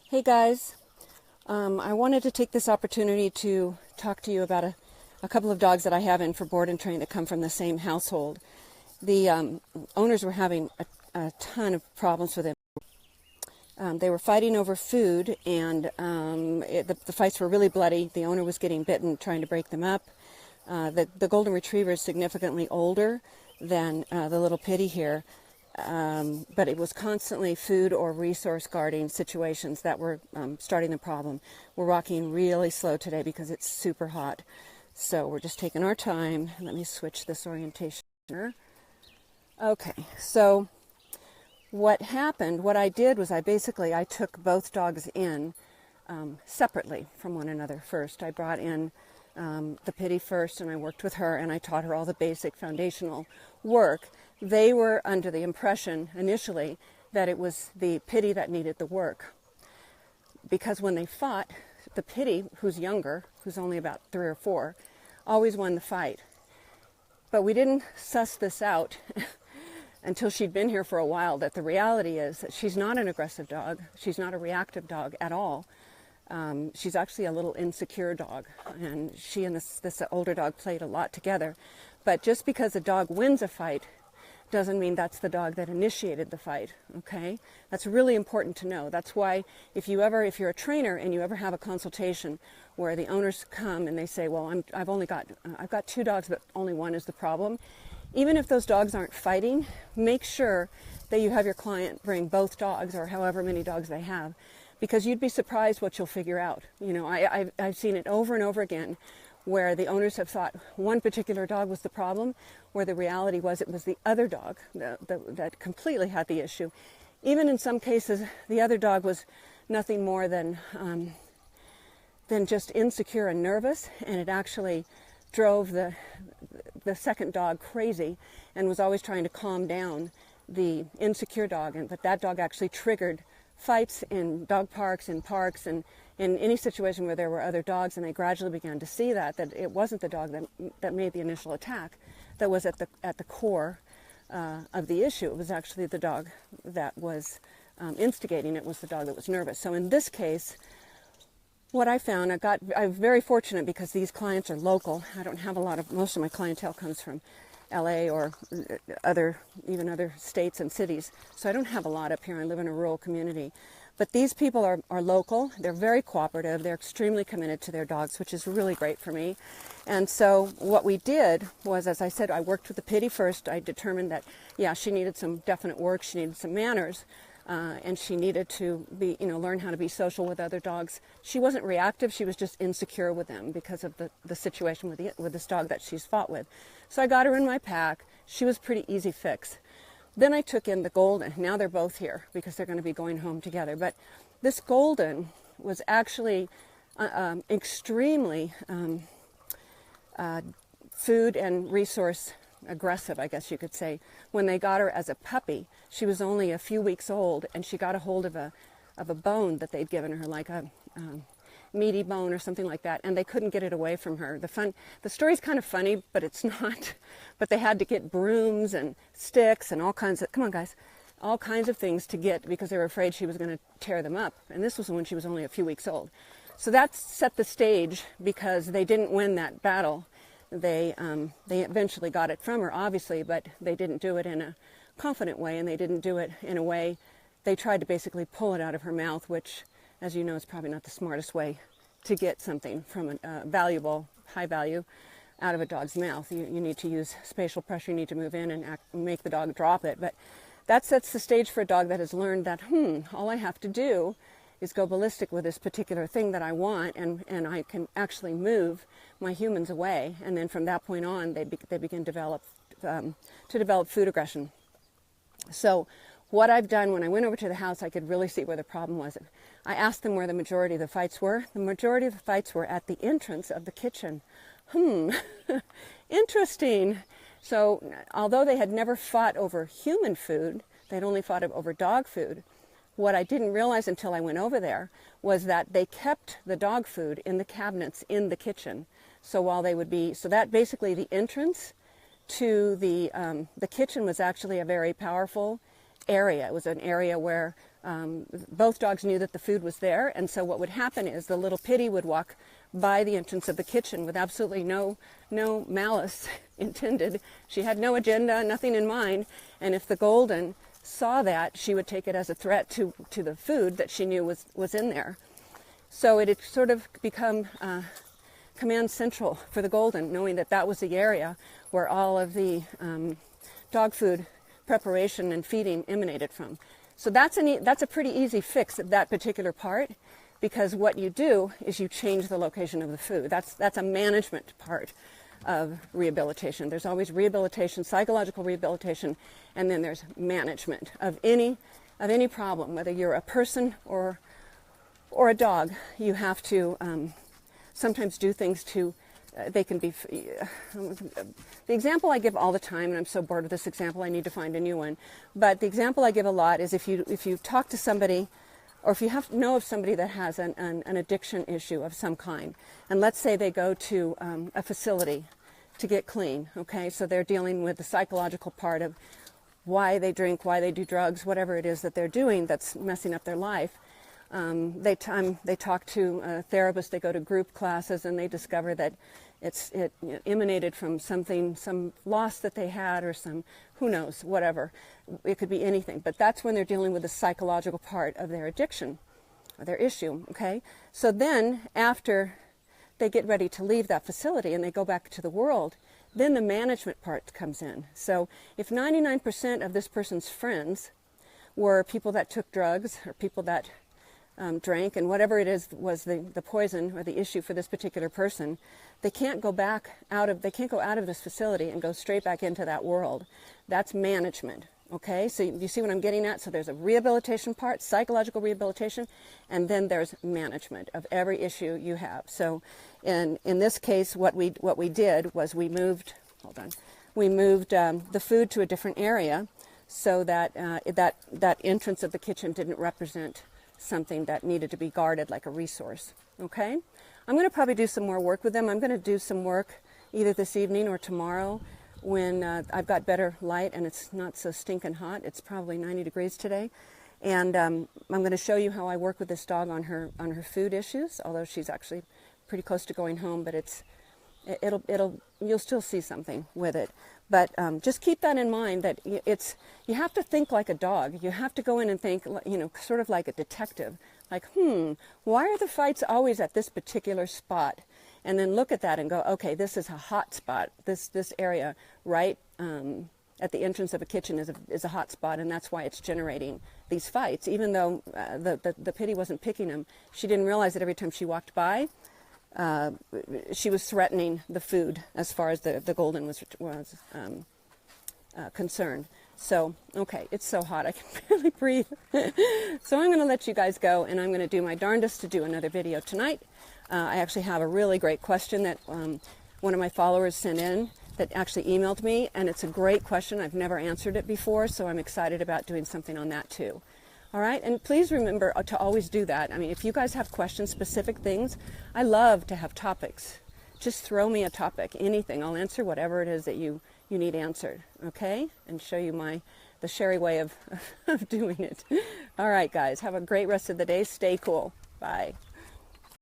Hey guys, I wanted to take this opportunity to talk to you about a couple of dogs that I have in for board and train that come from the same household. The owners were having a ton of problems with them. They were fighting over food, and the fights were really bloody. The owner was getting bitten trying to break them up. The Golden Retriever is significantly older than the little pitty here. But it was constantly food or resource guarding situations that were starting the problem. We're walking really slow today because it's super hot. So we're just taking our time. Let me switch this orientation. Okay, so what happened, what I did was I took both dogs in separately from one another first. I brought in the pitty first, and I worked with her, and I taught her all the basic foundational work. They were under the impression initially that it was the pitty that needed the work, because when they fought, the pitty, who's younger, who's only about 3 or 4, always won the fight. But we didn't suss this out until she'd been here for a while, that the reality is that she's not an aggressive dog. She's not a reactive dog at all. She's actually a little insecure dog, and she and this older dog played a lot together. But just because a dog wins a fight doesn't mean that's the dog that initiated the fight, okay? That's really important to know. That's why if you're a trainer and you ever have a consultation where the owners come and they say, well, I've got 2 dogs, but only one is the problem. Even if those dogs aren't fighting, make sure that you have your client bring both dogs, or however many dogs they have, because you'd be surprised what you'll figure out. You know, I've seen it over and over again, where the owners have thought one particular dog was the problem, where the reality was it was the other dog that completely had the issue. Even in some cases, the other dog was nothing more than just insecure and nervous, and it actually drove the second dog crazy and was always trying to calm down the insecure dog, but that dog actually triggered fights in dog parks, in parks, and in any situation where there were other dogs, and they gradually began to see that it wasn't the dog that made the initial attack that was at the core of the issue. It was actually the dog that was instigating. It was the dog that was nervous. So in this case, what I found, I'm very fortunate because these clients are local. I don't have most of my clientele comes from LA or even other states and cities. So I don't have a lot up here. I live in a rural community. But these people are local. They're very cooperative. They're extremely committed to their dogs, which is really great for me. And so what we did was, as I said, I worked with the pitty first. I determined that, yeah, she needed some definite work. She needed some manners. And she needed to learn how to be social with other dogs. She wasn't reactive. She was just insecure with them because of the situation with this dog that she's fought with. So I got her in my pack. She was a pretty easy fix. Then I took in the Golden. Now they're both here because they're going to be going home together. But this Golden was actually extremely food and resource aggressive, I guess you could say. When they got her as a puppy, she was only a few weeks old, and she got a hold of a bone that they'd given her, like a meaty bone or something like that, and they couldn't get it away from her. The story's kind of funny, but it's not. But they had to get brooms and sticks and all kinds of things to get, because they were afraid she was going to tear them up. And this was when she was only a few weeks old. So that set the stage, because they didn't win that battle. They eventually got it from her, obviously, but they didn't do it in a confident way, and they didn't do it in a way. They tried to basically pull it out of her mouth, which, as you know, is probably not the smartest way to get something from a valuable, high value, out of a dog's mouth. You need to use spatial pressure. You need to move in and make the dog drop it. But that sets the stage for a dog that has learned that, all I have to do is go ballistic with this particular thing that I want, and I can actually move my humans away. And then from that point on, they begin to develop food aggression. So what I've done, when I went over to the house, I could really see where the problem was. I asked them where the majority of the fights were. The majority of the fights were at the entrance of the kitchen. Interesting. So although they had never fought over human food, they'd only fought over dog food. What I didn't realize until I went over there was that they kept the dog food in the cabinets in the kitchen. So that basically the entrance to the kitchen was actually a very powerful area. It was an area where both dogs knew that the food was there, and so what would happen is the little Pitty would walk by the entrance of the kitchen with absolutely no malice intended. She had no agenda, nothing in mind, and if the Golden saw that, she would take it as a threat to the food that she knew was in there. So it had sort of become command central for the Golden, knowing that that was the area where all of the dog food preparation and feeding emanated from. So that's a pretty easy fix of that particular part, because what you do is you change the location of the food. That's a management part of rehabilitation. There's always rehabilitation, psychological rehabilitation, and then there's management of any problem, whether you're a person or a dog. You have to sometimes do things to they can be the example I give all the time, and I'm so bored with this example I need to find a new one, but the example I give a lot is if you talk to somebody, or if you know of somebody that has an addiction issue of some kind, and let's say they go to a facility to get clean, okay, so they're dealing with the psychological part of why they drink, why they do drugs, whatever it is that they're doing that's messing up their life. They talk to a therapist, they go to group classes, and they discover that it emanated from some loss that they had, or some, who knows, whatever. It could be anything, but that's when they're dealing with the psychological part of their addiction, or their issue, okay? So then, after they get ready to leave that facility and they go back to the world, then the management part comes in. So if 99% of this person's friends were people that took drugs, or people that drank, and whatever it is was the poison or the issue for this particular person, they can't go out of this facility and go straight back into that world. That's management. Okay, so you see what I'm getting at? So there's a rehabilitation part, psychological rehabilitation, and then there's management of every issue you have. So in this case, what we did was we moved the food to a different area, so that that entrance of the kitchen didn't represent something that needed to be guarded like a resource. Okay, I'm going to probably do some more work with them. I'm going to do some work either this evening or tomorrow, when I've got better light and it's not so stinking hot. It's probably 90 degrees today, and I'm going to show you how I work with this dog on her food issues. Although she's actually pretty close to going home, but you'll still see something with it. But just keep that in mind, that you have to think like a dog. You have to go in and think, sort of like a detective. Like, why are the fights always at this particular spot? And then look at that and go, okay, this is a hot spot. This area right at the entrance of a kitchen is a hot spot, and that's why it's generating these fights. Even though the Pitty wasn't picking them, she didn't realize that every time she walked by, she was threatening the food as far as the Golden was concerned. So, okay, it's so hot I can barely breathe. So I'm going to let you guys go, and I'm going to do my darndest to do another video tonight. I actually have a really great question that one of my followers sent in, that actually emailed me, and it's a great question. I've never answered it before, so I'm excited about doing something on that too. All right, and please remember to always do that. I mean, if you guys have questions, specific things, I love to have topics. Just throw me a topic, anything. I'll answer whatever it is that you need answered, okay? And show you the Sherry way of doing it. All right, guys, have a great rest of the day. Stay cool. Bye.